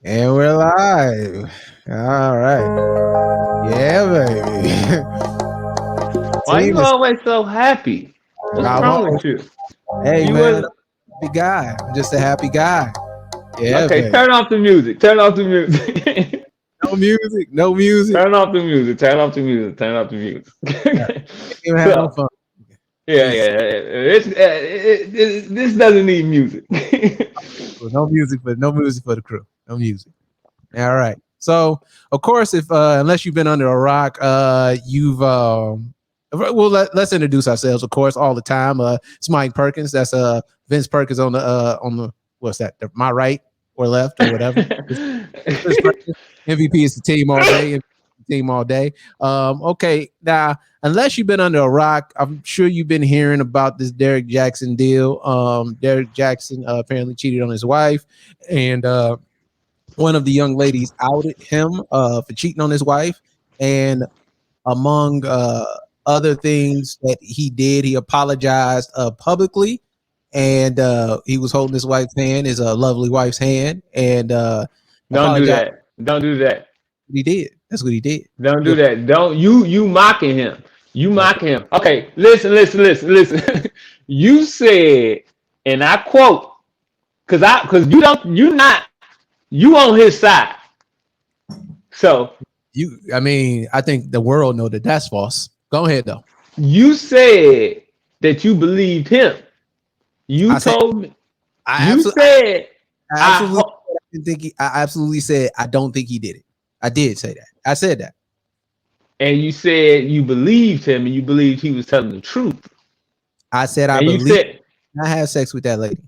And we're live. All right. Yeah, baby. Why Team you is always so happy? What's I'm wrong always, with you? hey You man, I'm was a happy guy. I'm just a happy guy. Yeah, okay. baby. Turn off the music. Turn off the music. No music, no music. Turn off the music. Turn off the music. Turn off the Yeah, music. can't even have no So fun. yeah, Just yeah. This doesn't need music. no music for the crew. No music. All right. So, of course, if unless you've been under a rock, you've well, let's introduce ourselves. Of course, all the time. It's Mike Perkins. That's Vince Perkins on the what's that? My right or left or whatever. It's Vince Perkins. MVP is the team all day. Team all day. Okay, now unless you've been under a rock, I'm sure you've been hearing about this Derrick Jaxn deal. Derrick Jaxn apparently cheated on his wife, and one of the young ladies outed him for cheating on his wife, and among other things that he did, he apologized publicly, and he was holding his wife's hand, his lovely wife's hand, and Don't do apologized. that. Don't do that. He did. That's what he did. Don't He, do that. Don't you mocking him. You that's mocking him. Okay, listen. You said, and I quote, because you not you on his side. So you. I mean, I think the world know that that's false. Go ahead though. you said that you believed him. You I said told me. I You absolutely, said I I absolutely ho- didn't think he, I absolutely said I don't think he did it. I did say that. I said that. and you said you believed him and you believed he was telling the truth. I said I And you believe said I had sex with that lady.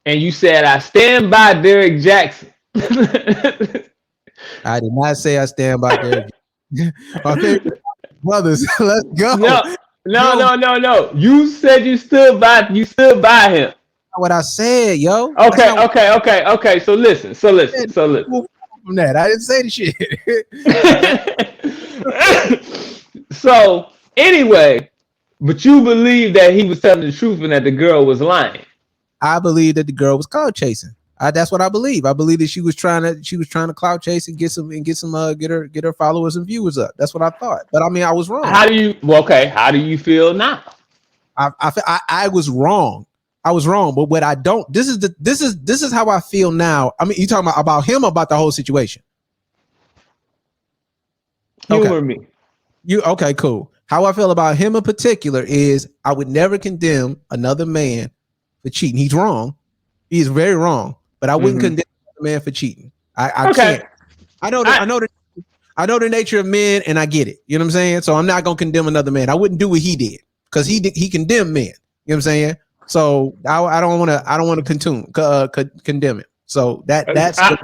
I stand by Derrick Jackson. I did not say I stand by Derrick. My favorite brothers. Let's go. No, You don't get no. You said you stood by him. what I said, yo. That's Okay, not what okay. So listen, I said. so listen. Move on from that. I didn't say the shit. I, So anyway, but you believe that he was telling the truth and that the girl was lying. I believe that the girl was clout chasing. That's what I believe. I believe that she was trying to clout chase and get her followers and viewers up. That's what I thought. But I mean, I was wrong. How do you well, okay, how do you feel now? I was wrong. I was wrong. But what I don't this is how I feel now. I mean, you talking about him or about the whole situation? Okay. Humor me. You okay, cool. How I feel about him in particular is I would never condemn another man for cheating. He's wrong. He is very wrong. But I wouldn't Hmm. condemn a man for cheating. I Okay. can't. I know the I I know the I know the nature of men and I get it. You know what I'm saying? So I'm not gonna condemn another man. I wouldn't do what he did because he condemned men. You know what I'm saying? So I don't want to condemn him. So that's I,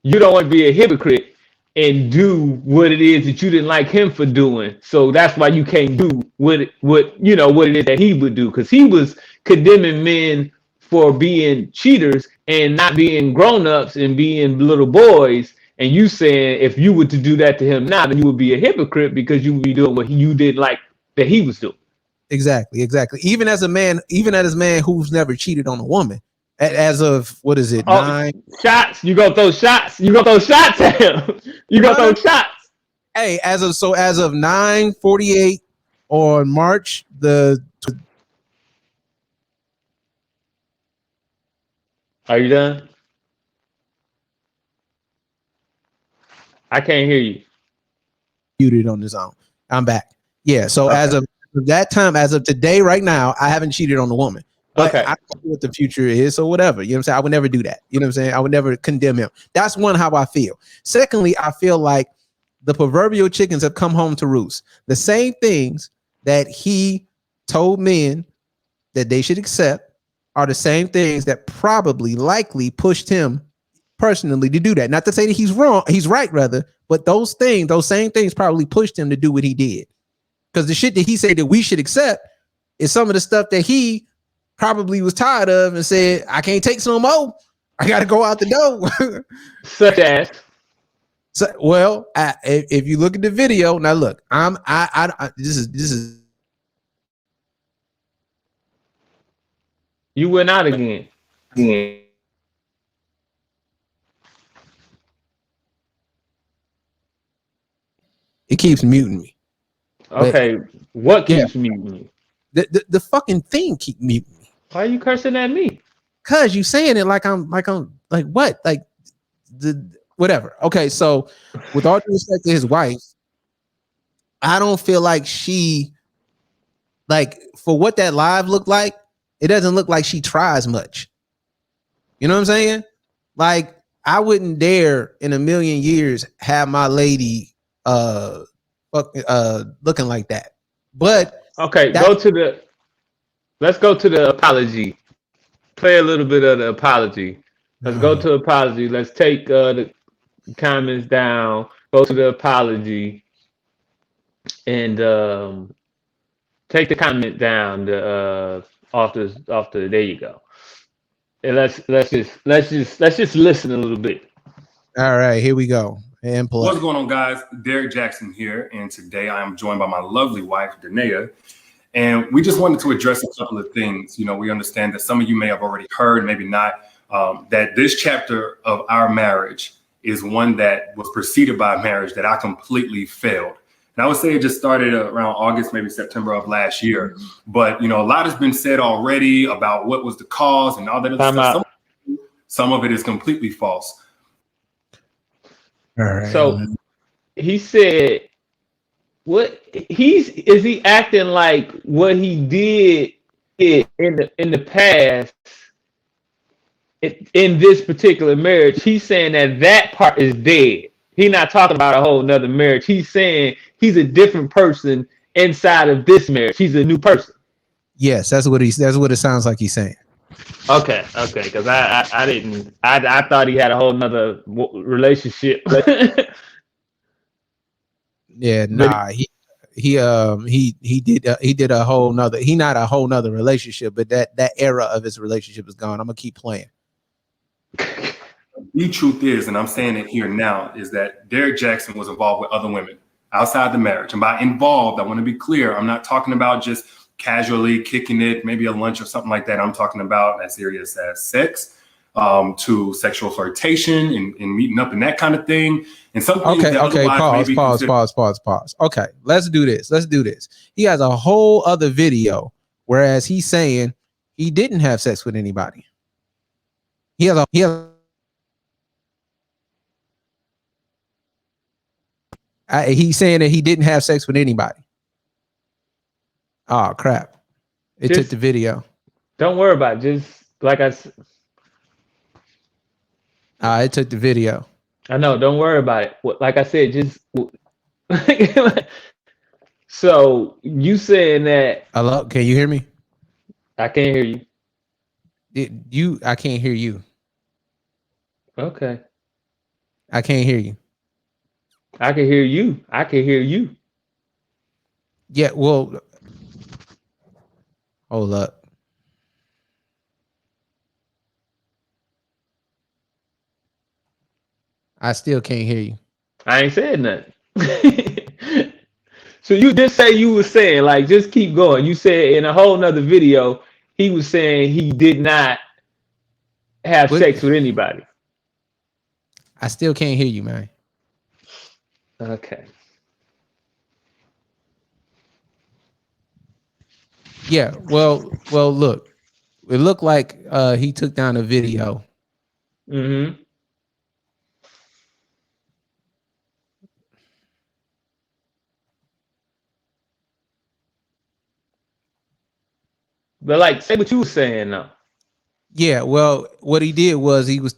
you don't want to be a hypocrite and do what it is that you didn't like him for doing. So that's why you can't do what it is that he would do because he was condemning men for being cheaters and not being grown-ups and being little boys. And you saying if you were to do that to him now, then you would be a hypocrite because you would be doing what you didn't like that he was doing. exactly. Even as a man who's never cheated on a woman, as of what is it, Oh, 9? shots! You gonna throw shots? You gonna throw shots at him? You gonna No, no. throw shots? Hey, as of 9:48 on March the Are you done? I can't hear you. muted on his own. I'm back. Yeah. So as Okay. of that time, as of today, right now, I haven't cheated on a woman. But I Okay. don't know what the future is, so whatever. You know what I'm saying? I would never do that. You know what I'm saying? I would never condemn him. That's one how I feel. Secondly, I feel like the proverbial chickens have come home to roost. The same things that he told men that they should accept are the same things that probably likely pushed him personally to do that. Not to say that he's wrong, he's right rather, but those same things probably pushed him to do what he did. Because the shit that he said that we should accept is some of the stuff that he probably was tired of and said, I can't take some more. I got to go out the door. Such as So, well, if you look at the video, now look, this is you went out again. It keeps muting me. Okay, what yeah, keeps muting you? the fucking thing keep muting me. Why are you cursing at me? Cause you saying it like I'm like what? Like the whatever. Okay, so with all due respect to his wife, I don't feel like she like for what that live looked like, it doesn't look like she tries much. You know what I'm saying? Like I wouldn't dare in a million years have my lady looking like that. But Okay, that's let's go to the apology. Play a little bit of the apology. Let's go to apology. Let's take the comments down. Go to the apology and take the comment down. The off the. There you go. And let's just listen a little bit. all right. Here we go. And play. What's going on, guys? Derrick Jaxn here, and today I am joined by my lovely wife, Danae. And we just wanted to address a couple of things. You know, we understand that some of you may have already heard, maybe not, that this chapter of our marriage is one that was preceded by a marriage that I completely failed. And I would say it just started around August, maybe September of last year. But, you know, a lot has been said already about what was the cause and all that other stuff. Some of it is completely false. All right. So he said, "What is he acting like? What he did in the past in this particular marriage? He's saying that part is dead. He's not talking about a whole nother marriage. He's saying he's a different person inside of this marriage. He's a new person." Yes, that's what it sounds like he's saying. Okay, because I didn't. I thought he had a whole nother relationship. Yeah, nah, he did a whole nother. He not a whole nother relationship, but that era of his relationship is gone. I'm gonna keep playing. The truth is, and I'm saying it here now, is that Derrick Jaxn was involved with other women outside the marriage. And by involved, I want to be clear. I'm not talking about just casually kicking it, maybe a lunch or something like that. I'm talking about as serious as sex, to sexual flirtation and meeting up and that kind of thing. And some things okay, pause. Okay, let's do this. He has a whole other video, whereas he's saying he didn't have sex with anybody. He's saying that he didn't have sex with anybody. Oh crap! It took the video. Don't worry about it. Just like I said. It took the video. I know. Don't worry about it. Like I said, just so you saying that? Hello, can you hear me? I can't hear you. I can't hear you. Okay. I can't hear you. I can hear you. I can hear you. Yeah. Well, hold up. I still can't hear you. I ain't said nothing. So you just say you were saying, like, just keep going. You said in a whole nother video, he was saying he did not have sex with anybody. I still can't hear you, man. Okay. Yeah. Well, look. It looked like he took down a video. Mm-hmm. But like, say what you were saying though. Yeah, well, what he did was he was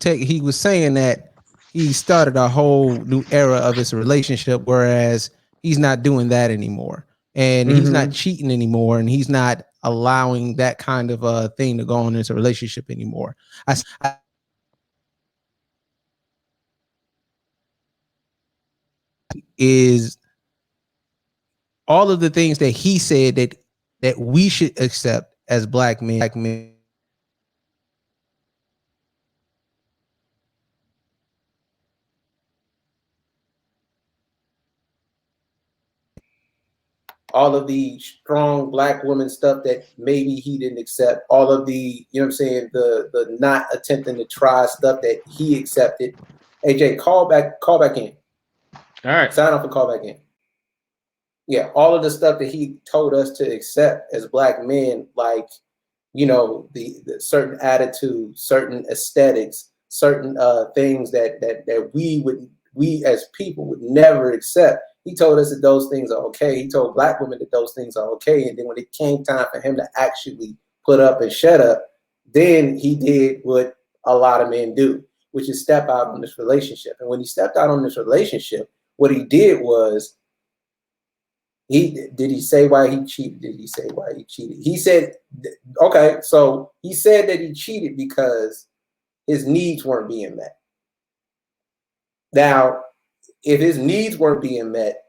saying that he started a whole new era of his relationship, whereas he's not doing that anymore, and he's not cheating anymore, and he's not allowing that kind of thing to go on in his relationship anymore. Is all of the things that he said that we should accept as black men. All of the strong black woman stuff that maybe he didn't accept, all of the, you know what I'm saying, the not attempting to try stuff that he accepted. AJ, call back in. All right. Sign off and call back in. Yeah, all of the stuff that he told us to accept as black men, like, you know, the certain attitudes, certain aesthetics, certain things that we as people would never accept. He told us that those things are okay. He told black women that those things are okay. And then when it came time for him to actually put up and shut up, then he did what a lot of men do, which is step out on this relationship. And when he stepped out on this relationship, what he did was, he say why he cheated? Did he say why he cheated? He said, okay, so he said that he cheated because his needs weren't being met. Now, if his needs weren't being met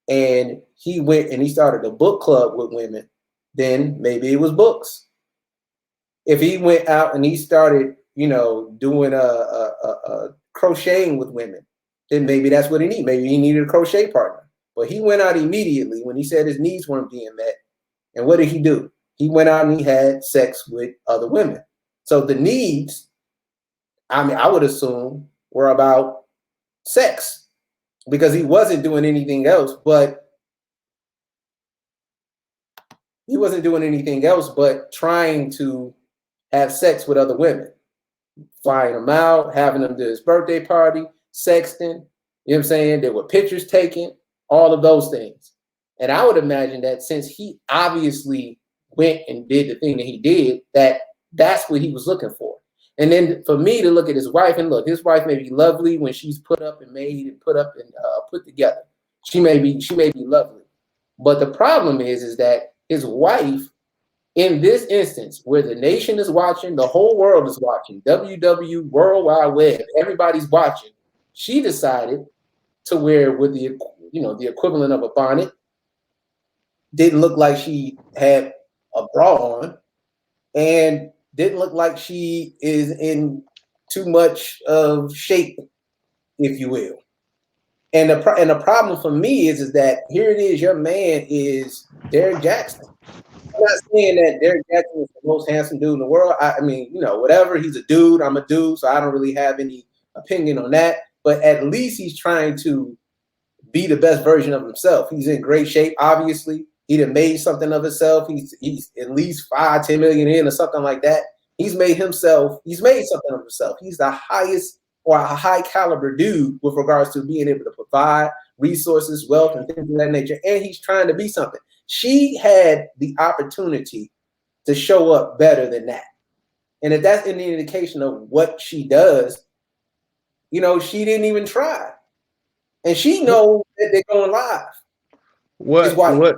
and he went and he started a book club with women, then maybe it was books. If he went out and he started, you know, doing a crocheting with women, then maybe that's what he needed. Maybe he needed a crochet partner. But he went out immediately when he said his needs weren't being met. And what did he do? He went out and he had sex with other women. So the needs, I mean, I would assume, were about sex, because he wasn't doing anything else but trying to have sex with other women, flying them out, having them to his birthday party, sexting, you know what I'm saying? There were pictures taken, all of those things. And I would imagine that since he obviously went and did the thing that he did, that's what he was looking for. And then for me to look at his wife, and look, his wife may be lovely when she's put up and made and put up and put together. She may be lovely. But the problem is that his wife, in this instance, where the nation is watching, the whole world is watching, WW, World Wide Web, everybody's watching, she decided to wear with the equivalent of a bonnet. Didn't look like she had a bra on, and didn't look like she is in too much of shape, if you will. And the problem for me is that here it is, your man is Derrick Jaxn. I'm not saying that Derrick Jaxn is the most handsome dude in the world. I mean, you know, whatever. He's a dude. I'm a dude, so I don't really have any opinion on that. But at least he's trying to be the best version of himself. He's in great shape, obviously. He done made something of himself. He's at least 5-10 million in or something like that. He's made something of himself. He's the highest or a high caliber dude with regards to being able to provide resources, wealth, and things of that nature. And he's trying to be something. She had the opportunity to show up better than that. And if that's any indication of what she does, you know, she didn't even try. And she knows that they're going live. What?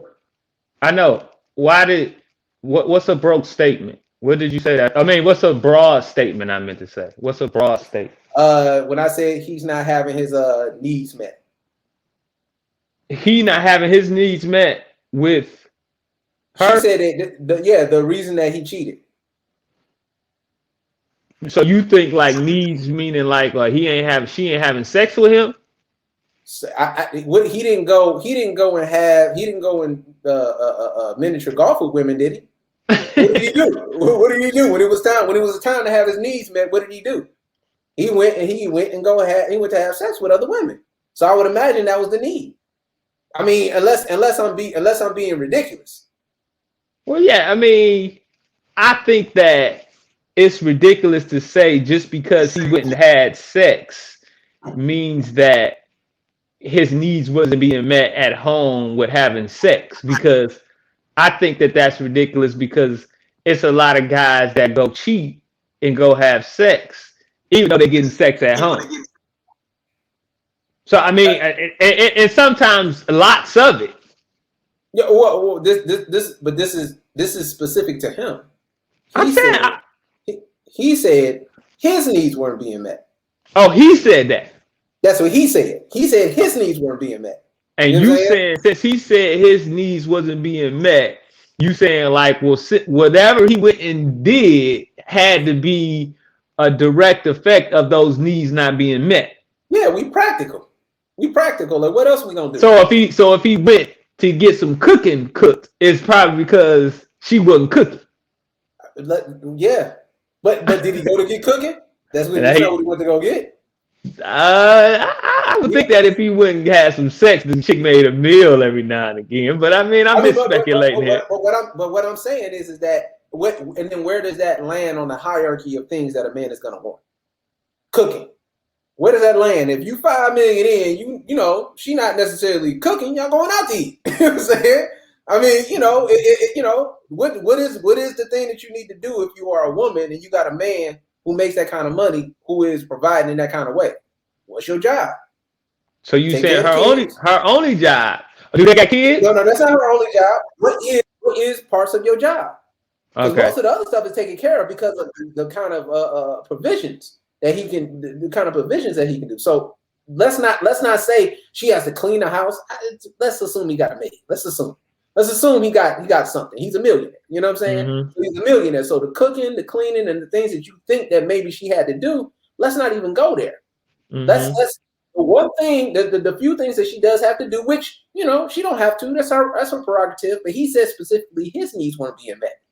I know. What's a broke statement? What did you say that? I mean, what's a broad statement I meant to say? What's a broad statement? When I said he's not having his needs met. He not having his needs met with her? She said that the reason that he cheated. So you think like needs meaning like she ain't having sex with him? So he didn't go and miniature golf with women, did he? What did he do? What did he do when it was time to have his needs met? What did he do? He went to have sex with other women. So I would imagine that was the need. I mean, unless I'm being ridiculous. Well, yeah, I mean, I think that it's ridiculous to say just because he went and had sex means that his needs wasn't being met at home with having sex, because I think that that's ridiculous, because it's a lot of guys that go cheat and go have sex even though they're getting sex at home. So I mean, and sometimes lots of it. Yeah, well, this is specific to him. He said his needs weren't being met. Oh, he said that. That's what he said. He said his needs weren't being met. And you saying, since he said his needs wasn't being met, you saying like, well, whatever he went and did had to be a direct effect of those needs not being met. Yeah, we practical. Like, what else we gonna do? So if he went to get some cooking cooked, it's probably because she wasn't cooking. Yeah, but did he go to get cooking? That's what he went to go get. I I would think that if he wouldn't have some sex, the chick made a meal every now and again. But I mean, I'm just speculating here. But what I'm saying is that and then where does that land on the hierarchy of things that a man is going to want? Cooking. Where does that land? If you $5 million in, you know, she not necessarily cooking. Y'all going out to eat. You know what I'm saying? I mean, you know, what is the thing that you need to do if you are a woman and you got a man who makes that kind of money, who is providing in that kind of way? What's your job? So you saying her only job? Do they got kids? No, that's not her only job. What is parts of your job? Because most of the other stuff is taken care of because of the kind of provisions that he can, the kind of provisions that he can do. So let's not say she has to clean the house. Let's assume he got a maid. Let's assume he got something. He's a millionaire. You know what I'm saying? Mm-hmm. So he's a millionaire. So the cooking, the cleaning, and the things that you think that maybe she had to do, let's not even go there. Mm-hmm. Let's the one thing, the few things that she does have to do, which, you know, she don't have to. That's her prerogative. But he said specifically his needs weren't being met.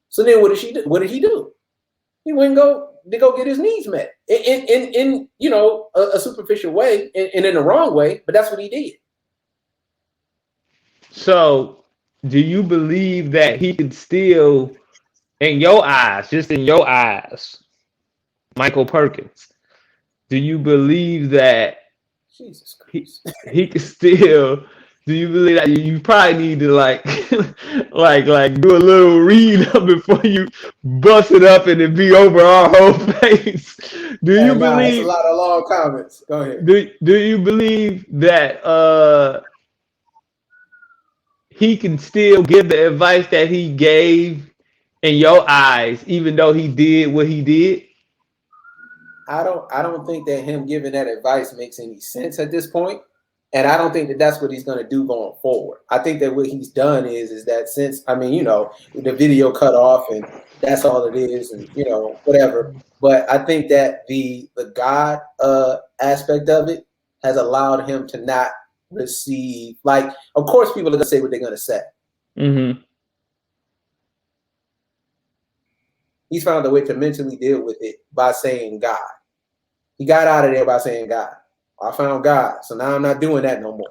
So then what did she do? What did he do? He went to go get his needs met in you know, a superficial way and in the wrong way, but that's what he did. So do you believe that he could still, in your eyes, just in your eyes, Michael Perkins, do you believe that Jesus Christ. he could still, do you believe that you probably need to like do a little read up before you bust it up and it be over our whole face? Do you believe? That's a lot of long comments. Go ahead. Do you believe that he can still give the advice that he gave in your eyes, even though he did what he did? I don't think that him giving that advice makes any sense at this point. And I don't think that that's what he's going to do going forward. I think that what he's done is that since, I mean, you know, the video cut off and that's all it is and, you know, whatever. But I think that the God aspect of it has allowed him to not receive, like, of course, people are going to say what they're going to say. Mm-hmm. He's found a way to mentally deal with it by saying God. He got out of there by saying God. I found God, so now I'm not doing that no more.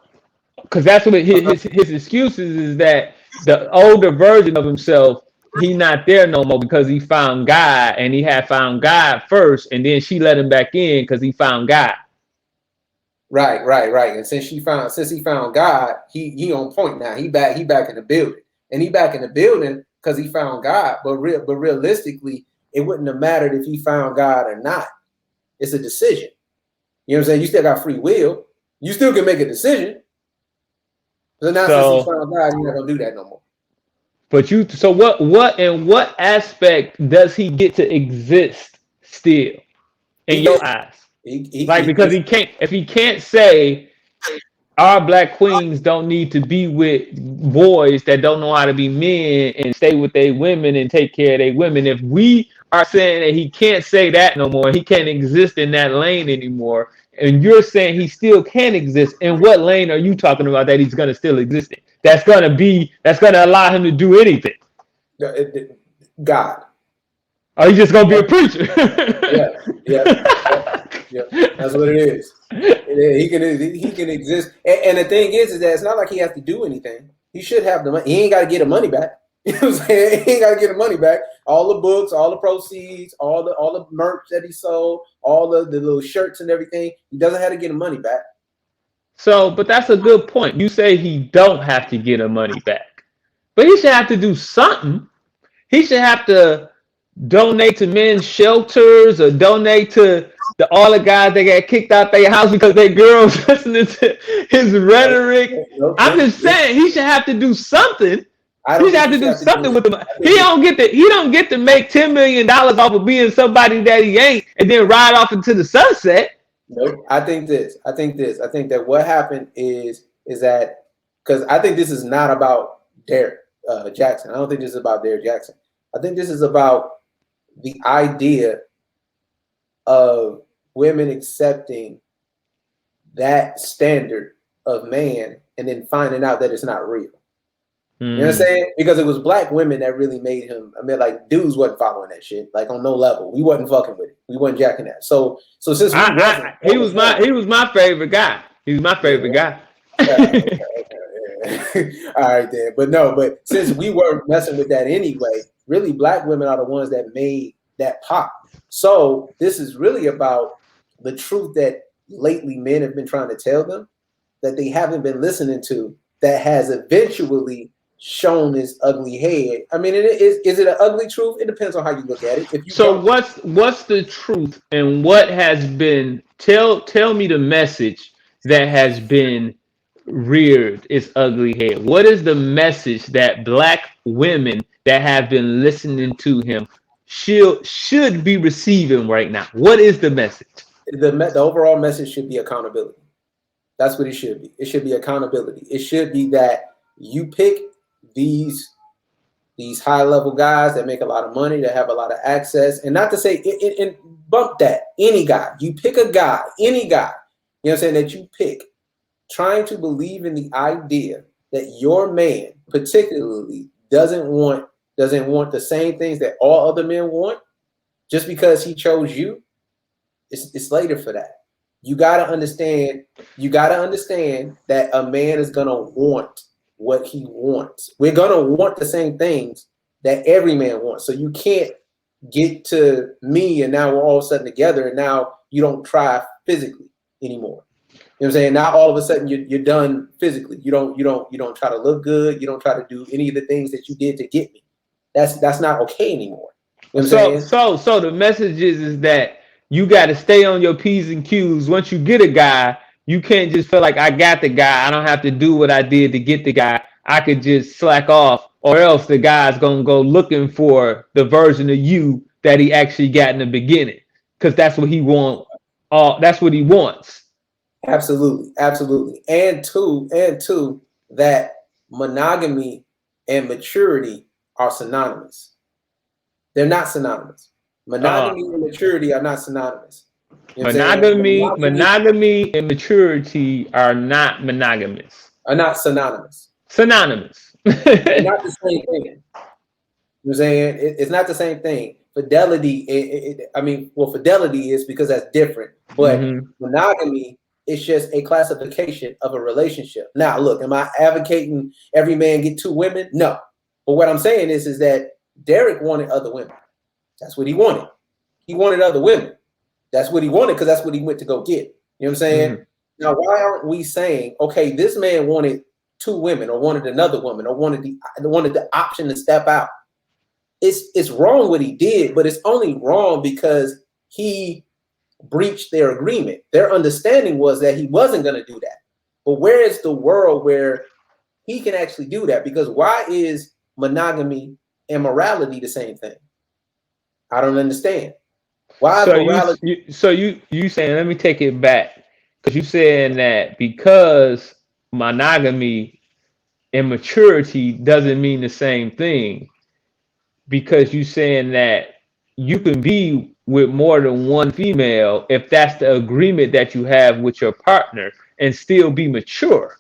Because that's what his excuses is, that the older version of himself, he not there no more because he found God, and he had found God first, and then she let him back in because he found God. Right. And since he found God, he on point now. He back in the building, and he back in the building because he found God. But realistically, it wouldn't have mattered if he found God or not. It's a decision. You know what I'm saying? You still got free will. You still can make a decision. So now since he found God, you're not gonna do that no more. But so what aspect does he get to exist still in your eyes? Because he can't, if he can't say our black queens don't need to be with boys that don't know how to be men and stay with their women and take care of their women. If we are saying that he can't say that no more, he can't exist in that lane anymore, and you're saying he still can exist, in what lane are you talking about that he's going to still exist in? That's going to allow him to do anything. God. Are you just going to be a preacher? Yeah. That's what it is. He can exist. And the thing is that it's not like he has to do anything. He should have the money. He ain't got to get the money back. You know what I'm saying? He ain't got to get the money back. All the books, all the proceeds, all the merch that he sold, all the little shirts and everything. He doesn't have to get the money back. So, but that's a good point. You say he don't have to get the money back, but he should have to do something. He should have to donate to men's shelters or donate to all the guys that got kicked out their house because they girls listening to his rhetoric. I'm just saying he should have to do something. He should have to do something with the. He don't get to make $10 million off of being somebody that he ain't, and then ride off into the sunset. Nope. I think that what happened is that, because I think this is not about Derrick Jaxn. I don't think this is about Derrick Jaxn. I think this is about the idea of women accepting that standard of man and then finding out that it's not real. You know what I'm saying? Because it was black women that really made him. I mean, like dudes wasn't following that shit, like on no level. We wasn't fucking with it. We wasn't jacking that. So since we wasn't, he was my favorite guy. He was my favorite guy. Okay. All right then, but since we weren't messing with that anyway, really black women are the ones that made that pop. So this is really about the truth that lately men have been trying to tell them that they haven't been listening to, that has eventually shown its ugly head. I mean, is it an ugly truth? It depends on how you look at it. If you what's the truth, and what has been tell me the message that has been reared its ugly head? What is the message that black women that have been listening to him should be receiving right now? What is the message? The overall message should be accountability. That's what it should be. It should be accountability. It should be that you pick these high level guys that make a lot of money, that have a lot of access, and not to say and bump that, any guy. You pick a guy, any guy, you know what I'm saying, that you pick, trying to believe in the idea that your man particularly doesn't want the same things that all other men want, just because he chose you. It's later for that. You gotta understand that a man is gonna want what he wants. We're gonna want the same things that every man wants. So you can't get to me and now we're all of a sudden together and now you don't try physically anymore. You know what I'm saying? Now all of a sudden you're done physically. You don't try to look good. You don't try to do any of the things that you did to get me. That's not okay anymore. You know what I'm saying? So the message is that you got to stay on your P's and Q's. Once you get a guy, you can't just feel like I got the guy. I don't have to do what I did to get the guy. I could just slack off, or else the guy's gonna go looking for the version of you that he actually got in the beginning, because that's what he wants. That's what he wants. Absolutely. And two, that monogamy and maturity are synonymous. They're not synonymous. Monogamy and maturity are not synonymous. You know monogamy and maturity are not monogamous. Are not synonymous. Synonymous. They're not the same thing. You know what I'm saying? It's not the same thing. Fidelity, fidelity is because that's different. But monogamy is just a classification of a relationship. Now, look, am I advocating every man get 2 women? No. But what I'm saying is that Derrick wanted other women. That's what he wanted. He wanted other women. That's what he wanted because that's what he went to go get. You know what I'm saying? Now, why aren't we saying, okay, this man wanted 2 women or wanted another woman or wanted the option to step out? It's wrong what he did, but it's only wrong because he breached their agreement. Their understanding was that he wasn't going to do that. But where is the world where he can actually do that? Because why is monogamy and morality the same thing? I don't understand. Why is morality? You saying, let me take it back, because you saying that because monogamy and maturity doesn't mean the same thing, because you saying that you can be with more than one female if that's the agreement that you have with your partner and still be mature.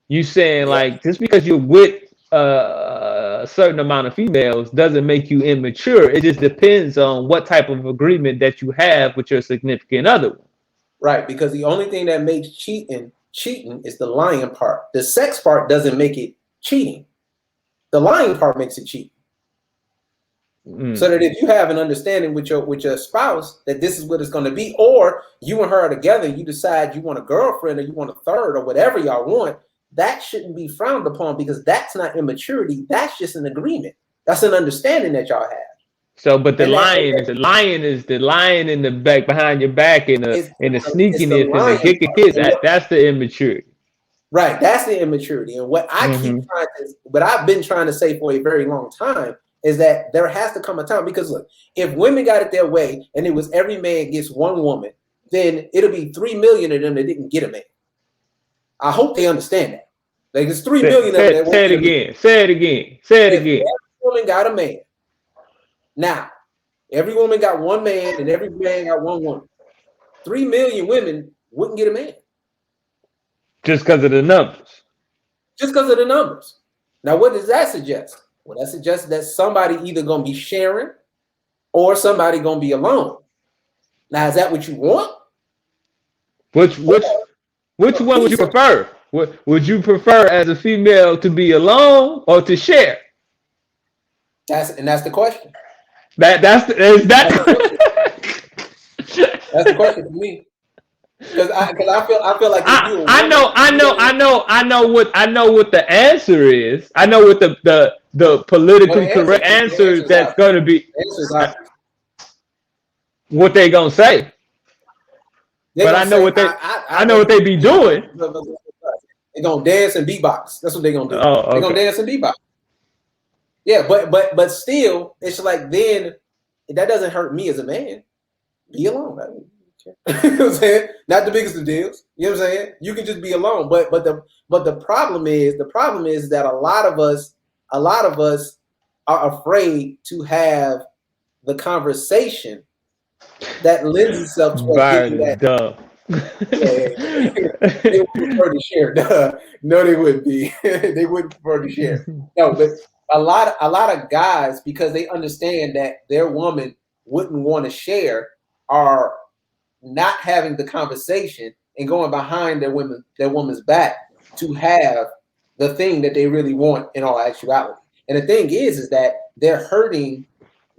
You saying like just because you're with a certain amount of females doesn't make you immature. It just depends on what type of agreement that you have with your significant other. Right, because the only thing that makes cheating is the lying part. The sex part doesn't make it cheating. The lying part makes it cheating. So that if you have an understanding with your spouse that this is what it's going to be, or you and her are together, you decide you want a girlfriend or you want a third or whatever y'all want, that shouldn't be frowned upon because that's not immaturity. That's just an agreement. That's an understanding that y'all have. So, but the lying is the lying in the back behind your back and the sneakiness and the kicking kids. That's the immaturity. Right, that's the immaturity. And what I've been trying to say for a very long time is that there has to come a time, because look, if women got it their way and it was every man gets one woman, then it'll be 3 million of them that didn't get a man. I hope they understand that. Like it's 3 million of them. Say it again. Every woman got a man. Now, every woman got one man and every man got one woman. 3 million women wouldn't get a man. Just because of the numbers. Just because of the numbers. Now, what does that suggest? Well, that suggests that somebody either gonna be sharing or somebody gonna be alone. Now, is that what you want? Which one would you prefer? Would you prefer as a female to be alone or to share? That's the question. That's the question for me. Because I feel like if I know what the answer is. I know what the politically correct answer that's going to be. What they gonna say? But I know what they be doing. They're gonna dance and beatbox. That's what they're gonna do. Oh, okay. They're gonna dance and beatbox. Yeah, but still, it's like then that doesn't hurt me as a man. Be alone. You know what I'm saying? Not the biggest of deals. You know what I'm saying? You can just be alone. But the problem is that a lot of us are afraid to have the conversation that lends itself to that. Duh. They would prefer to share. Duh. No, they wouldn't be. They wouldn't prefer to share. No, but a lot of guys, because they understand that their woman wouldn't want to share, are not having the conversation and going behind their woman's back to have the thing that they really want in all actuality. And the thing is that they're hurting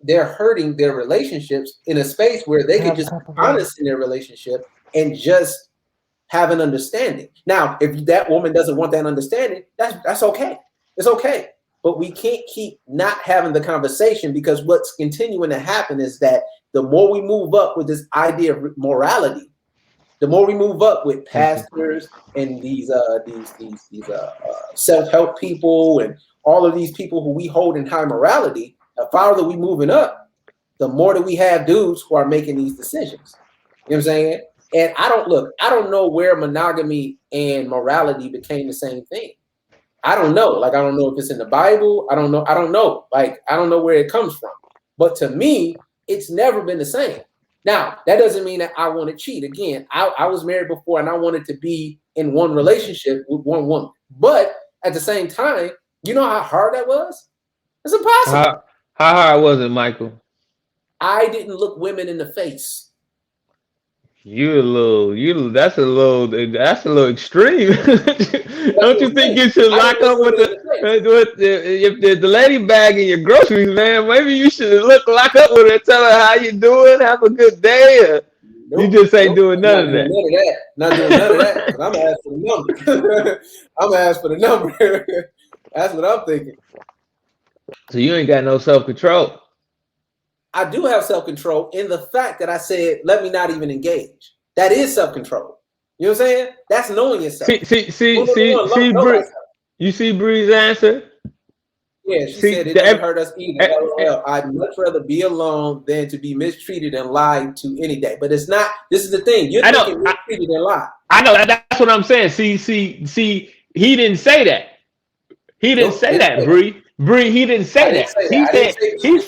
their relationships in a space where they can just be honest in their relationship and just have an understanding. Now, if that woman doesn't want that understanding, that's okay. It's okay. But we can't keep not having the conversation, because what's continuing to happen is that the more we move up with this idea of morality, the more we move up with pastors and these self-help people and all of these people who we hold in high morality, the farther we moving up, the more that we have dudes who are making these decisions. You know what I'm saying? And I don't know where monogamy and morality became the same thing. I don't know. Like, I don't know if it's in the Bible. I don't know. Like, I don't know where it comes from. But to me, it's never been the same. Now, that doesn't mean that I want to cheat. Again, I was married before and I wanted to be in one relationship with one woman. But at the same time, you know how hard that was? It's impossible. How hard was it, Michael? I didn't look women in the face. That's a little extreme. Don't you think you should lock up with if the lady bagging your groceries, man? Maybe you should lock up with her, tell her how you doing, have a good day. You just ain't doing none of that. Not doing none of that. I'm gonna ask for the number. That's what I'm thinking. So you ain't got no self-control. I do have self-control in the fact that I said, let me not even engage. That is self-control. You know what I'm saying? That's knowing yourself. See, Bree, you see Bree's answer? Yeah, she said it doesn't hurt us either. I'd much rather be alone than to be mistreated and lied to any day. But it's not, this is the thing. You're thinking mistreated and lied. I know, that's what I'm saying. See, he didn't say that. He didn't say that, Bree. Bree, he didn't say that. He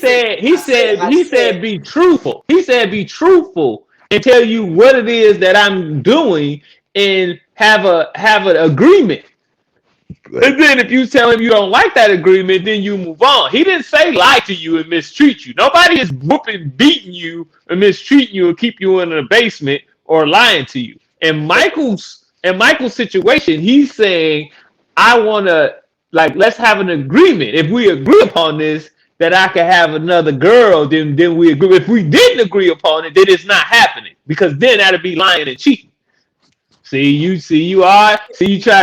said be truthful. He said be truthful and tell you what it is that I'm doing and have an agreement. And then if you tell him you don't like that agreement, then you move on. He didn't say lie to you and mistreat you. Nobody is beating you and mistreating you and keep you in the basement or lying to you. In Michael's situation, he's saying, I want to, like, let's have an agreement. If we agree upon this, that I can have another girl, then we agree. If we didn't agree upon it, then it's not happening, because then that'd be lying and cheating. You try to see. That's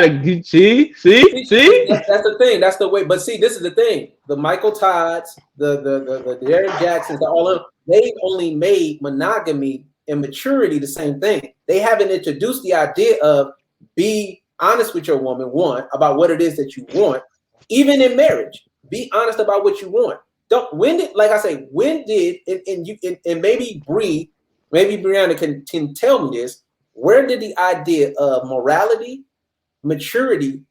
the thing. That's the way. But see, this is the thing. The Michael Todds, the Derrick Jaxns, all of them, they've only made monogamy and maturity the same thing. They haven't introduced the idea of be honest with your woman, one, about what it is that you want. Even in marriage, be honest about what you want. When did and maybe Brianna can tell me this, where did the idea of morality, maturity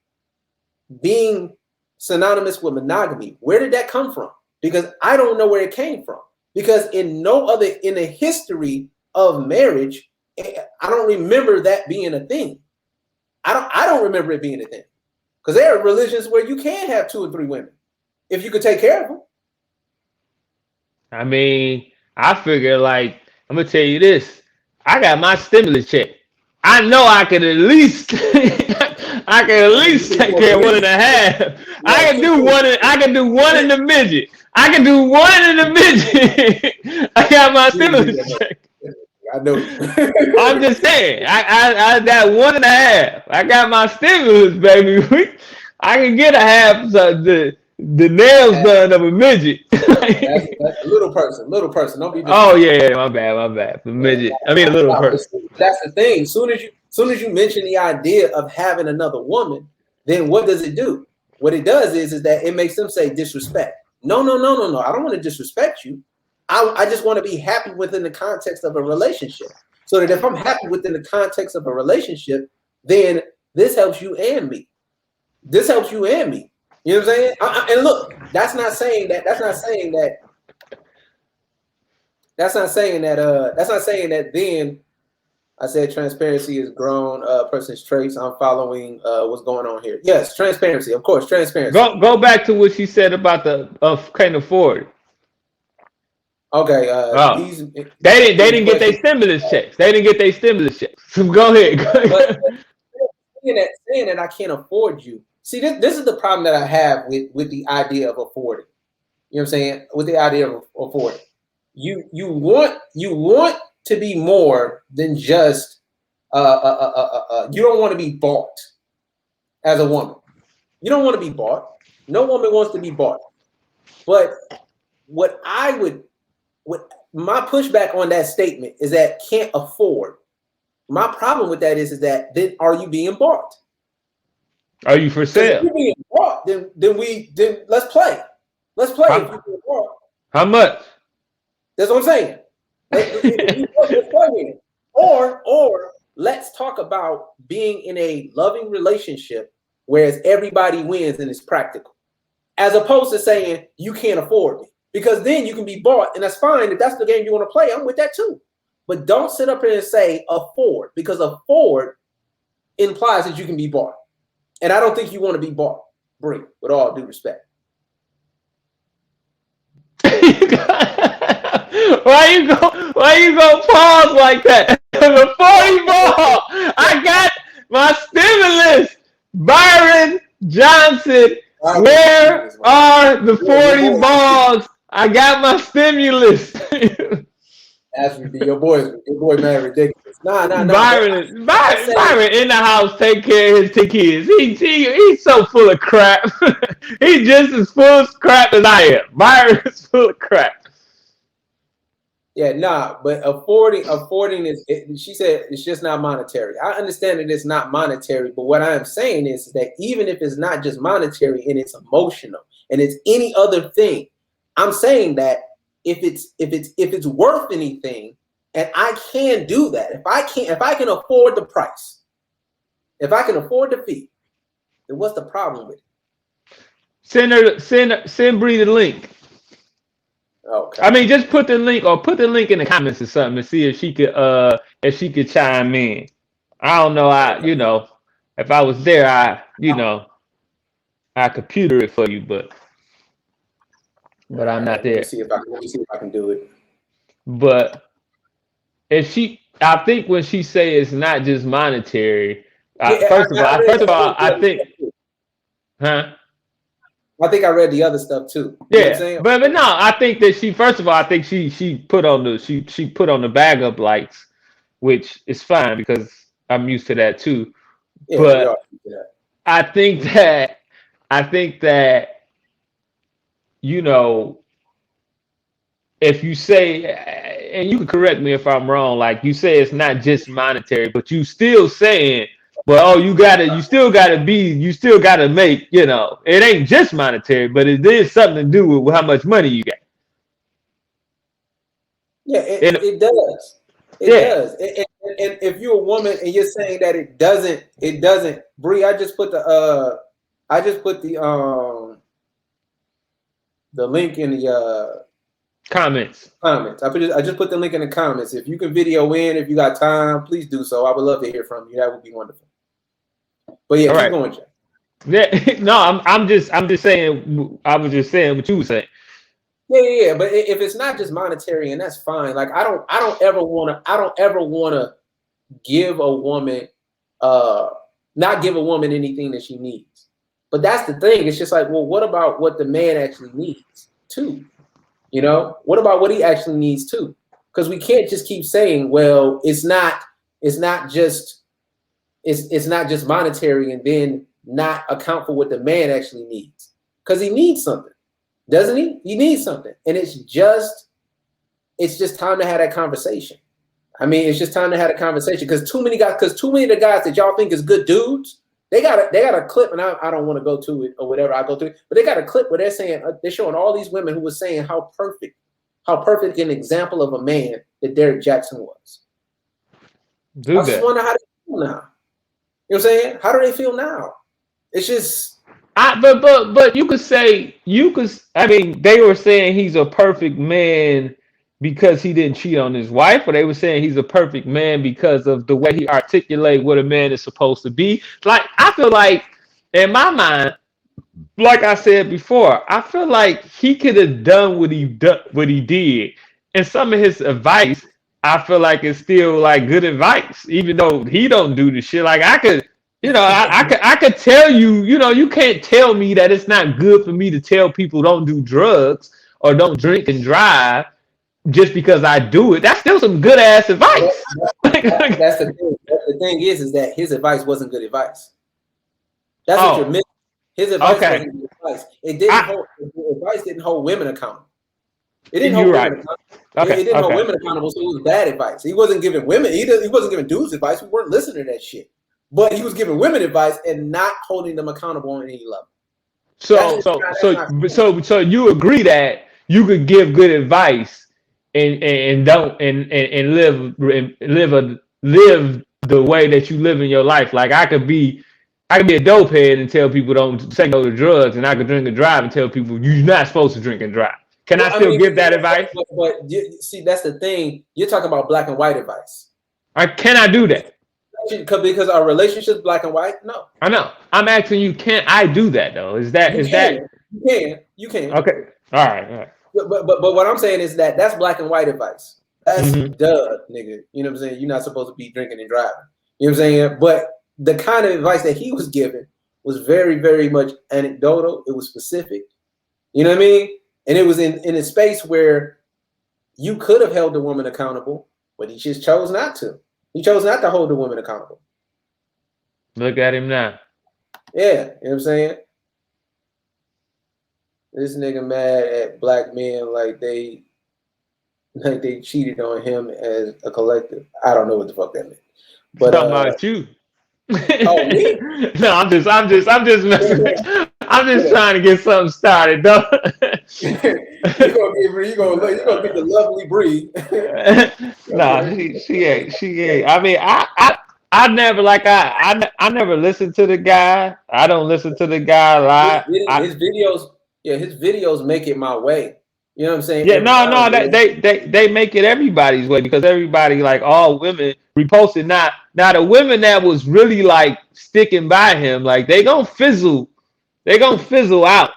being synonymous with monogamy, where did that come from? Because I don't know where it came from. Because in the history of marriage, I don't remember that being a thing. I don't remember it being a thing. Because there are religions where you can have 2 or 3 women if you could take care of them. I mean, I figure like I'm gonna tell you this. I got my stimulus check. I know I can at least take care of 1.5. I can do one. I can do one in the midget. I can do one in the midget. I got my stimulus check. I know. I'm just saying. I got 1.5. I got my stimulus, baby. I can get a half the nails done of a midget. That's a little person. Don't be. Oh yeah, my bad. The midget. I mean a little person. That's the thing. Soon as you mention the idea of having another woman, then what does it do? What it does is that it makes them say disrespect. No. I don't want to disrespect you. I just want to be happy within the context of a relationship. So that if I'm happy within the context of a relationship, then this helps you and me. This helps you and me. You know what I'm saying? And look, that's not saying that then I said transparency is grown person's traits. I'm following what's going on here. Yes, transparency, of course, transparency. Go back to what she said about the can't afford. Okay. They didn't get their stimulus checks. So go ahead. But saying that I can't afford you. See, this is the problem that I have with the idea of affording. You know what I'm saying? With the idea of affording. You want to be more than just you don't want to be bought as a woman. You don't want to be bought. No woman wants to be bought. But what my pushback on that statement is that can't afford. My problem with that is that then are you being bought? Are you for sale? If you're being bought, then let's play. Let's play. How much? That's what I'm saying. Let's play. Or let's talk about being in a loving relationship whereas everybody wins and it's practical, as opposed to saying you can't afford me, because then you can be bought, and that's fine. If that's the game you want to play, I'm with that too. But don't sit up here and say afford, because afford implies that you can be bought. And I don't think you want to be bought, Bree, with all due respect. Why you go pause like that? Before you ball, I got my stimulus. Byron Johnson, where are the 40 balls? I got my stimulus. That's your boy, man, ridiculous. Nah. Byron in the house, take care of his kids. He's so full of crap. He's just as full of crap as I am. Byron is full of crap. Yeah, but affording is. She said it's just not monetary. I understand that it's not monetary, but what I am saying is that even if it's not just monetary and it's emotional and it's any other thing, I'm saying that if it's worth anything, and I can do that, if I can afford the price, if I can afford the fee, then what's the problem with it? Send Bree the link. Okay. I mean, just put the link in the comments or something to see if she could chime in. I don't know. If I was there, I computer it for you, but I'm not there. Let me see if I can do it. But I think when she say it's not just monetary. First of all, I think, huh? I think I read the other stuff too. You know what I'm saying? But no, I think that she put on the bag up lights, which is fine because I'm used to that too. Yeah, but I think that if you say, and you can correct me if I'm wrong, like you say it's not just monetary, but you still saying, well, you still gotta make, it ain't just monetary, but it is something to do with how much money you got. Yeah, it does. It does. And if you're a woman and you're saying that it doesn't, Bree, I just put the link in the comments. I just put the link in the comments. If you can video in, if you got time, please do so. I would love to hear from you. That would be wonderful. But yeah, keep going, Jay. Yeah, no, I'm just saying. I was just saying what you were saying. Yeah. But if it's not just monetary, and that's fine. Like I don't ever wanna give a woman, not give a woman anything that she needs. But that's the thing. It's just like, well, what about what the man actually needs too? You know, what about what he actually needs too? Because we can't just keep saying, well, it's not just monetary, and then not account for what the man actually needs. Because he needs something, doesn't he? He needs something, and it's just time to have that conversation. I mean, it's just time to have a conversation because too many of the guys that y'all think is good dudes, they got a clip, and I don't want to go to it or whatever. I go through it, but they got a clip where they're saying they're showing all these women who were saying how perfect an example of a man that Derrick Jaxn was. I just wonder how they feel now. You know what I'm saying? How do they feel now? It's just. But you could say I mean, they were saying he's a perfect man because he didn't cheat on his wife, or they were saying he's a perfect man because of the way he articulates what a man is supposed to be. Like I feel like in my mind, like I said before, I feel like he could have done what he did, and some of his advice, I feel like is still like good advice, even though he don't do the shit. Like I could, I could tell you, you can't tell me that it's not good for me to tell people don't do drugs or don't drink and drive just because I do it. That's still some good ass advice. That's the thing. The thing is that his advice wasn't good advice. That's what you're missing. His advice wasn't good advice. Advice didn't hold women accountable. It didn't hold women accountable. It didn't hold women accountable, so it was bad advice. He wasn't giving women. He wasn't giving dudes advice. We weren't listening to that shit. But he was giving women advice and not holding them accountable on any level. So you agree that you could give good advice and live the way that you live in your life. Like I could be a dope head and tell people don't say no to drugs, and I could drink and drive and tell people you're not supposed to drink and drive. Can I still give that advice? But see, that's the thing. You're talking about black and white advice. Can I do that? Because our relationship's black and white? No. I know. I'm asking you, can I do that though? You can. Okay. All right. But what I'm saying is that's black and white advice. That's duh, nigga. You know what I'm saying? You're not supposed to be drinking and driving. You know what I'm saying? But the kind of advice that he was giving was very, very much anecdotal. It was specific. You know what I mean? And it was in a space where you could have held the woman accountable, but he just chose not to. He chose not to hold the woman accountable. Look at him now. Yeah, you know what I'm saying? This nigga mad at black men like they cheated on him as a collective. I don't know what the fuck that meant. But talking about you. Oh, me? No, I'm just messing. I'm just trying to get something started, though. You're gonna be the lovely Bree. No, she ain't. I mean, I never I never listened to the guy. I don't listen to the guy a lot. His videos make it my way. You know what I'm saying? Yeah, no, they make it everybody's way because everybody, like all women, reposted. Now the women that was really like sticking by him, like they gonna fizzle out.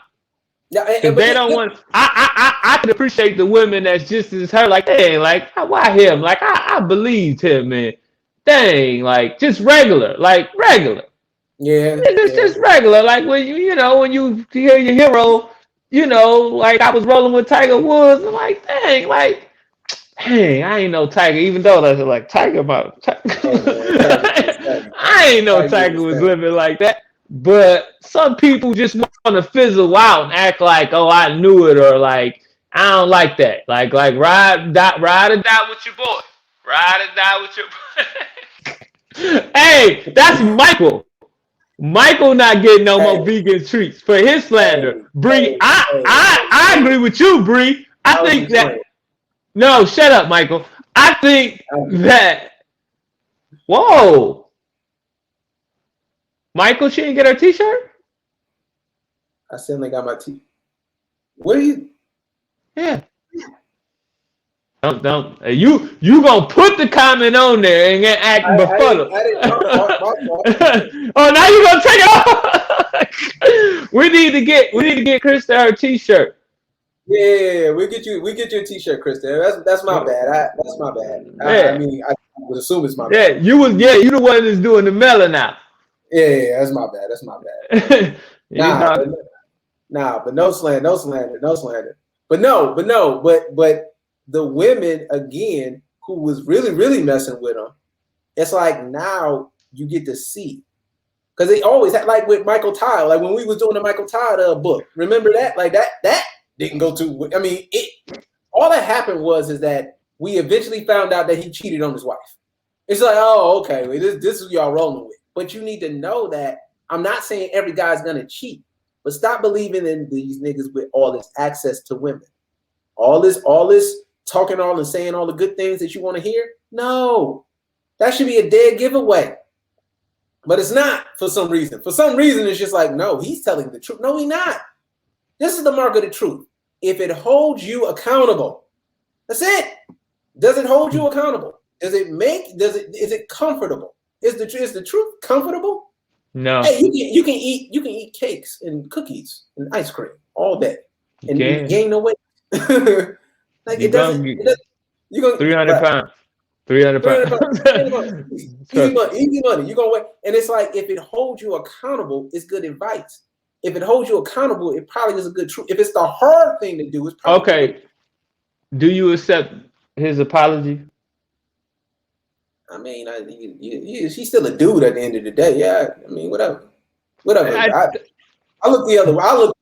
Yeah, they don't want. I can appreciate the women that's just as her. Like, dang, like why him? Like I believed him, man. Dang, like just regular. Yeah, it's just regular. Like when when you hear your hero. Like I was rolling with Tiger Woods. I'm like, dang, I ain't no Tiger, even though that's like Tiger about. I ain't know Tiger was living like that. But some people just want to fizzle out and act like, oh, I knew it, or like I don't like that. Like ride or die with your boy. Ride or die with your boy. Hey, that's Michael. Michael not getting no more vegan treats for his slander. Bree, I agree with you, Bree. I think that. No, shut up, Michael. I think that. Whoa. Michael, she didn't get her T-shirt? I still ain't got my T. What are you? Yeah. Don't. You gonna put the comment on there and get acting befuddled. Oh, now you gonna take it off. we need to get Krista her t-shirt. Yeah, we get you a t-shirt, Krista. That's my bad. That's my bad. I mean, I would assume it's my bad. You the one that's doing the mailing now. Yeah, that's my bad. But no slander. But the women again who was really messing with him, it's like now you get to see, because they always had, like with Michael Todd, like when we was doing the Michael Todd book, remember that? Like that didn't go too. I mean, all that happened is that we eventually found out that he cheated on his wife. It's like, oh, okay, well, this is y'all rolling with. But you need to know that I'm not saying every guy's gonna cheat, but stop believing in these niggas with all this access to women, all this talking all and saying all the good things that you want to hear. No, that should be a dead giveaway. But it's not for some reason. For some reason, it's just like, no, he's telling the truth. No, he's not. This is the mark of the truth. If it holds you accountable, that's it. Does it hold you accountable? Is it comfortable? Is the truth comfortable? No. Hey, you can eat cakes and cookies and ice cream all day and you gain no weight. Like it doesn't. You're gonna 300 pounds. 300 pounds. Easy money. You're gonna wait. And it's like, if it holds you accountable, it's good advice. If it holds you accountable, it probably is a good truth. If it's the hard thing to do, it's probably okay. Do you accept his apology? I mean, he's still a dude at the end of the day. Yeah, I mean, whatever. I look the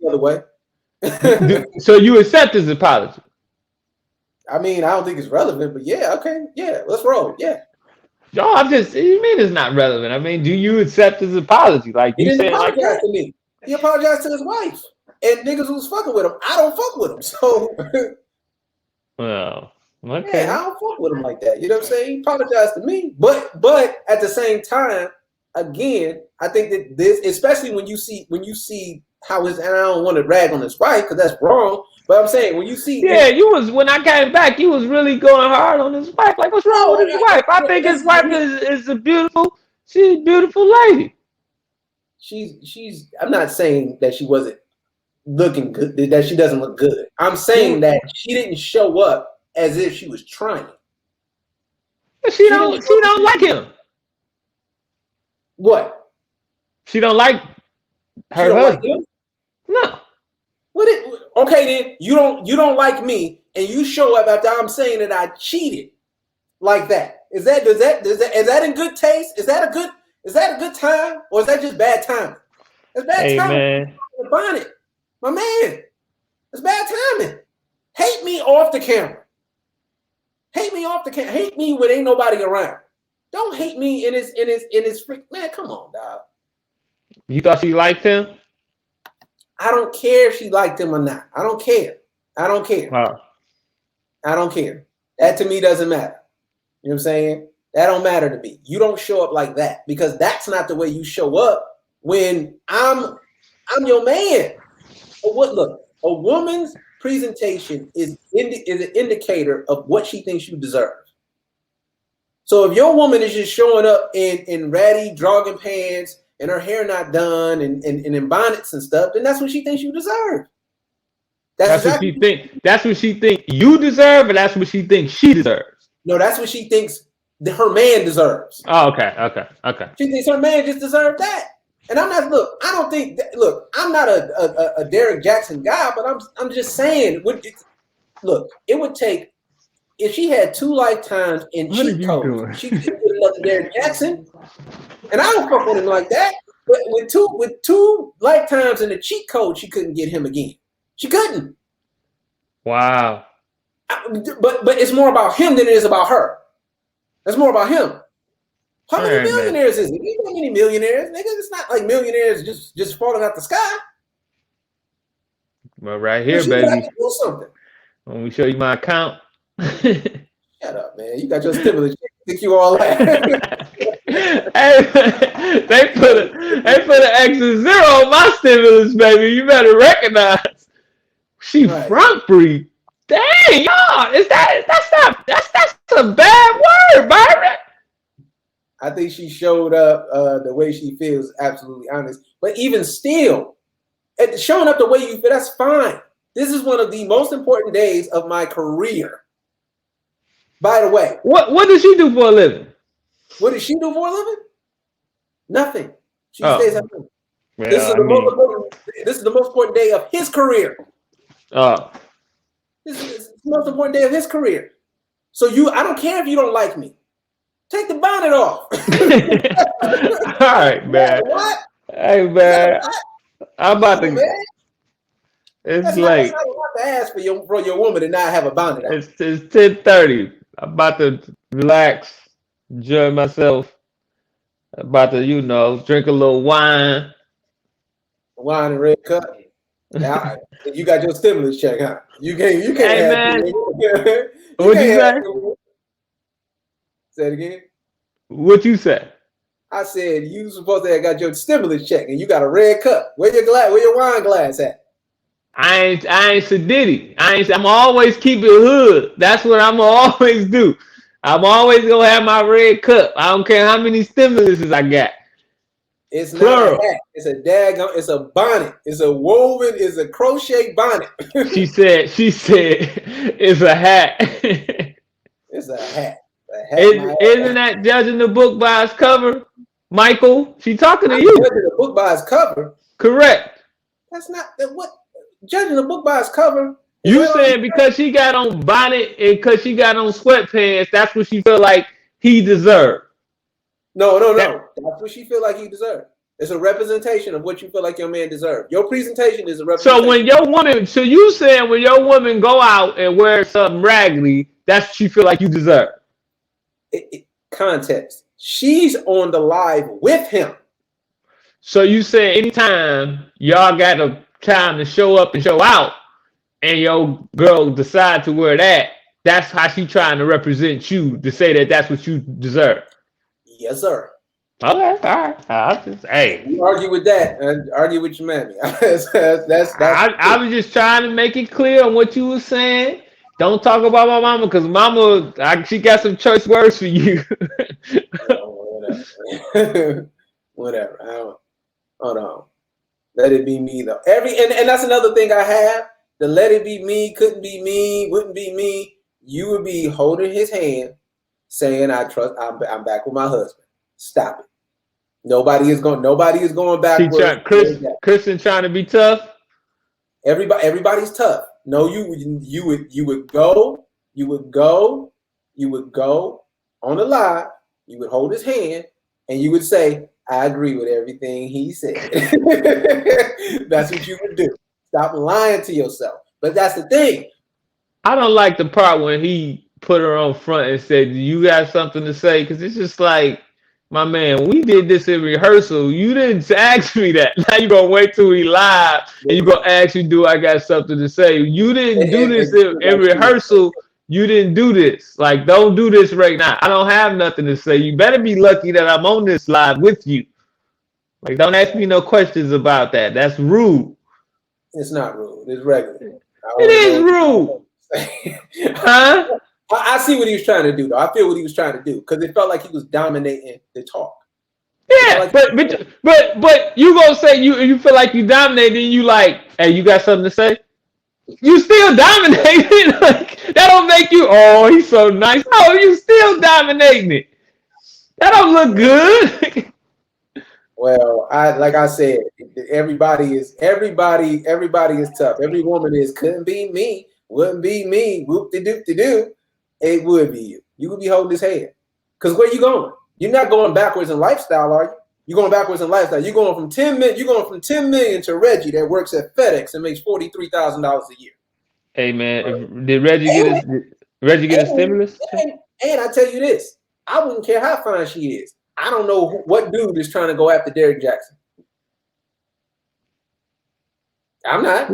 other way. So you accept his apology? I mean, I don't think it's relevant, but yeah, okay, yeah, let's roll. Yeah. No, you mean it's not relevant? I mean, do you accept his apology? Like he you didn't said, apologize to me. He apologized to his wife and niggas who's fucking with him. I don't fuck with him, so. Well, okay. Yeah, I don't fuck with him like that. You know what I'm saying? He apologized to me, but at the same time, again, I think that this, especially when you see how his, and I don't want to rag on his wife because that's wrong. But I'm saying when you see, when I came back, you was really going hard on his wife. Like, what's wrong with his wife? I think his wife is a beautiful lady. She's. I'm not saying that she wasn't looking good, that she doesn't look good. I'm saying that she didn't show up as if she was trying. She don't like him. What? She don't like her husband. Like him? No. Okay, then you don't like me, and you show up after I'm saying that I cheated like that. Is that in good taste? Is that a good time, or is that just bad timing? It's bad timing. Man. Bonnet, my man. It's bad timing. Hate me off the camera. Hate me off the camera. Hate me when ain't nobody around. Don't hate me in his freak. Man, come on, dog. You thought she liked him? I don't care if she liked him or not. I don't care. Wow. I don't care. That to me doesn't matter. You know what I'm saying? That don't matter to me. You don't show up like that, because that's not the way you show up when I'm your man. Look, a woman's presentation is an indicator of what she thinks you deserve. So if your woman is just showing up in ratty jogging pants and her hair not done and in bonnets and stuff, then that's what she thinks you deserve. That's exactly what she think. That's what she think you deserve, and that's what she thinks she deserves. No, that's what she thinks her man deserves. Oh, okay. She thinks her man just deserved that. And I'm not. Look, I don't think. I'm not a Derrick Jaxn guy, but I'm just saying. Look, it would take, if she had 2 lifetimes in cheat codes, she could get another Derrick Jaxn. And I don't fuck with him like that. But with two lifetimes in the cheat code, she couldn't get him again. She couldn't. Wow. But it's more about him than it is about her. It's more about him. How many millionaires is it? There's not many millionaires, nigga. It's not like millionaires just falling out the sky. Well, right here, baby. Do something. Let me show you my account. Shut up, man. You got your stimulus check. Think you all that? Hey, they put an extra 0 on my stimulus, baby. You better recognize. She front breed. Dang, y'all, that's a bad word, Byron. I think she showed up the way she feels, absolutely honest. But even still, showing up the way you feel, that's fine. This is one of the most important days of my career. By the way, What does she do for a living? what does she do for a living? Nothing. She Oh, stays at home. well, This is I the most mean, important. This is the most important day of his career. oh, This is the most important day of his career. So I don't care if you don't like me. Take the bonnet off. all right, man. What? Hey, man, I'm about Come on, to. man. It's That's like not a lot to ask for your woman to not have a bonnet on. it's 10:30. I'm about to relax, enjoy myself. About to, drink a little wine. Wine and red cup. Now, you got your stimulus check, huh? You can't Hey, have man, you what'd you can't have say? Say it again. What you say? I said you supposed to have got your stimulus check and you got a red cup. Where your wine glass at? I ain't sedity. I'm always keep it hood. That's what I'm gonna always do. I'm always gonna have my red cup. I don't care how many stimuluses I got. It's not a Plural. hat. It's a it's a bonnet. It's a crochet bonnet. She said it's a hat. It's a hat. A hat, my Isn't that judging the book by its cover? Michael, she talking to I'm you. judging the book by its cover. Correct. That's not what judging the book by its cover. You saying because she got on bonnet and because she got on sweatpants, that's what she feel like he deserved. No. That's what she feel like he deserved. It's a representation of what you feel like your man deserved. Your presentation is a representation. So when your woman, so you saying when your woman go out and wear something raggedy, that's what she feel like you deserve. Context. She's on the live with him. So you saying anytime y'all got a time to show up and show out, and your girl decide to wear that, that's how she trying to represent you to say that that's what you deserve. Yes, sir. Okay, all right. Hey. You argue with that and argue with your mammy. I was just trying to make it clear on what you were saying. Don't talk about my mama because mama, she got some choice words for you. Whatever. Hold on. Let it be me though. And that's another thing I have. The let it be me, couldn't be me, wouldn't be me. You would be holding his hand, saying, "I'm back with my husband." Stop it. Nobody is going backwards. Kristen trying to be tough. Everybody's tough. No, you would go on the live. You would hold his hand and you would say, "I agree with everything he said." That's what you would do. Stop lying to yourself. But that's the thing. I don't like the part when he put her on front and said, "Do you got something to say?" Because it's just like, my man, we did this in rehearsal. You didn't ask me that. Now you're going to wait till we live and you're going to ask me, do I got something to say? You didn't do this in rehearsal. You didn't do this. Like, don't do this right now. I don't have nothing to say. You better be lucky that I'm on this live with you. Like, don't ask me no questions about that. That's rude. It's not rude. It's regular. It is rude. Huh? I see what he was trying to do, though. I feel what he was trying to do because it felt like he was dominating the talk. Yeah, but you gonna say you feel like you dominated and you like, hey, you got something to say? You still dominating. Like, that don't make you, oh, he's so nice. No, you still dominating it. That don't look good. Well, like I said, everybody is tough. Every woman couldn't be me, wouldn't be me, whoop-de-doop-de-doo. It would be you. You would be holding his hand. Because where you going? You're not going backwards in lifestyle, are you? You're going backwards in lifestyle. You're going from 10 million to Reggie that works at FedEx and makes $43,000 a year. Hey man, did Reggie get a stimulus? And I tell you this, I wouldn't care how fine she is. I don't know what dude is trying to go after Derrick Jaxn. I'm not.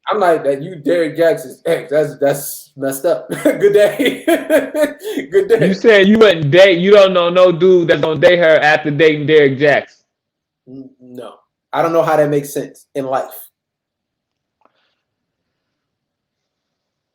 I'm like that. You Derrick Jaxn's ex. That's messed up. Good day. Good day. You said you wouldn't date. You don't know no dude that's gonna date her after dating Derrick Jaxn. No, I don't know how that makes sense in life.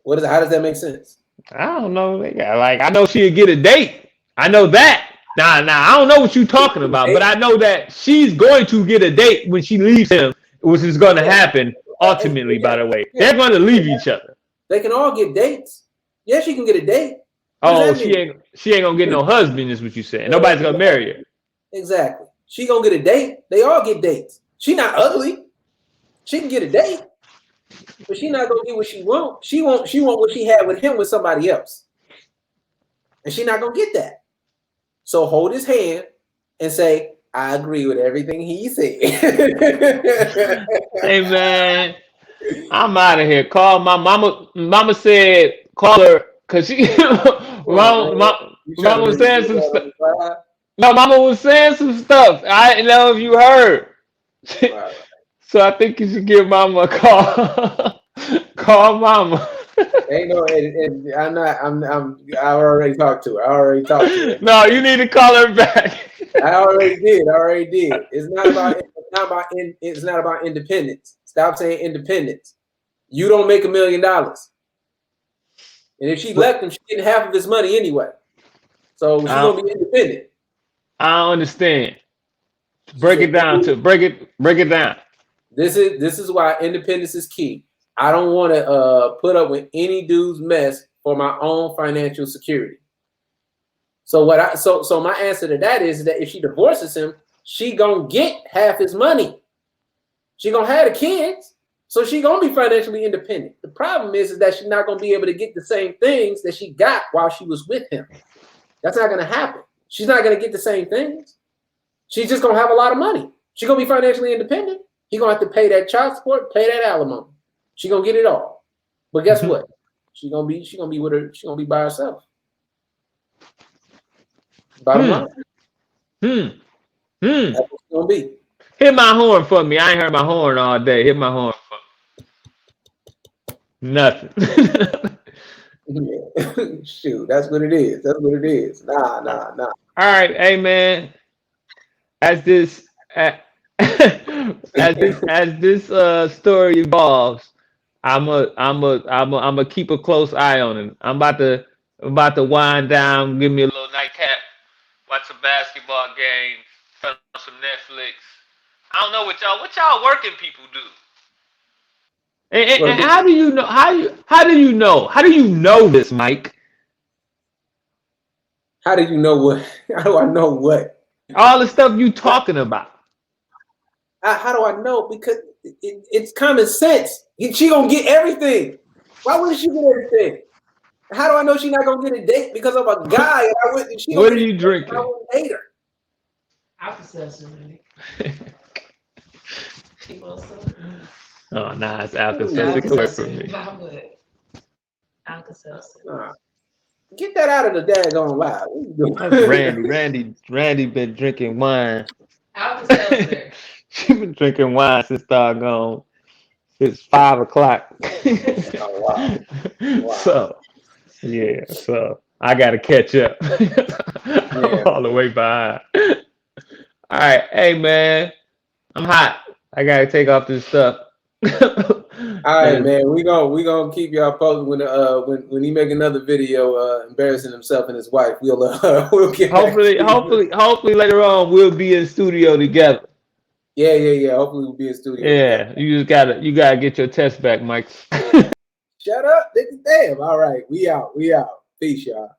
What is? How does that make sense? I don't know. Like I know she'll get a date. I know that. Now I don't know what you're talking about, but I know that she's going to get a date when she leaves him, which is going to happen ultimately. By the way, they're going to leave each other. They can all get dates. Yeah, she can get a date. Oh, she ain't gonna get no husband, is what you saying. Nobody's gonna marry her. Exactly. She gonna get a date. They all get dates. She not ugly. She can get a date, but she not gonna get what she want. She want what she had with him with somebody else, and she not gonna get that. So hold his hand and say, "I agree with everything he said." Hey man, I'm out of here. Call my mama. Mama said call her because she. Mama was saying some stuff. No, Mama was saying some stuff. I didn't know if you heard. Right. So I think you should give Mama a call. Call Mama. Ain't no, I already talked to her. No, you need to call her back. I already did. It's not about independence. Stop saying independence. You don't make $1 million. And if she left him, she's getting half of his money anyway. So she's gonna be independent. I don't understand. Break it down. This is why independence is key. I don't want to put up with any dude's mess for my own financial security. So so my answer to that is that if she divorces him, she gonna get half his money. She gonna have the kids, so she gonna be financially independent. The problem is that she's not gonna be able to get the same things that she got while she was with him. That's not gonna happen. She's not gonna get the same things. She's just gonna have a lot of money. She's gonna be financially independent. He gonna have to pay that child support, pay that alimony. She gonna get it all. But guess what? She gonna be with her. She gonna be by herself. Bottom line. That's what it's gonna be. Hit my horn for me. I ain't heard my horn all day. Hit my horn for me. Nothing. Yeah. Shoot, that's what it is. Nah. All right, hey man. As this story evolves, I'm keep a close eye on him. I'm about to wind down, give me a little nightcap, watch some basketball games, turn on some Netflix. I don't know what y'all working people do. And how do you know? How do you know this, Mike? How do you know what? How do I know what? All the stuff you talking about. How do I know? Because it's common sense. She gonna get everything. Why wouldn't she get everything? How do I know she's not gonna get a date because of a guy? What are you drinking? I wouldn't date her. Alka-Seltzer. She wants some. Oh, nah, it's Alka-Seltzer for me. Alka-Seltzer. Get that out of the daggone live. What you doing? That's Randy been drinking wine. Alka-Seltzer. She been drinking wine since doggone. It's 5 o'clock. Oh, wow. So I gotta catch up. I'm all the way behind. All right, hey man, I'm hot. I gotta take off this stuff. All right, man. We gonna keep y'all posted when he make another video embarrassing himself and his wife. We'll get hopefully later on we'll be in studio together. Yeah. Hopefully we'll be in studio. Yeah, you gotta get your test back, Mike. Shut up, nigga. Damn. All right, we out. Peace, y'all.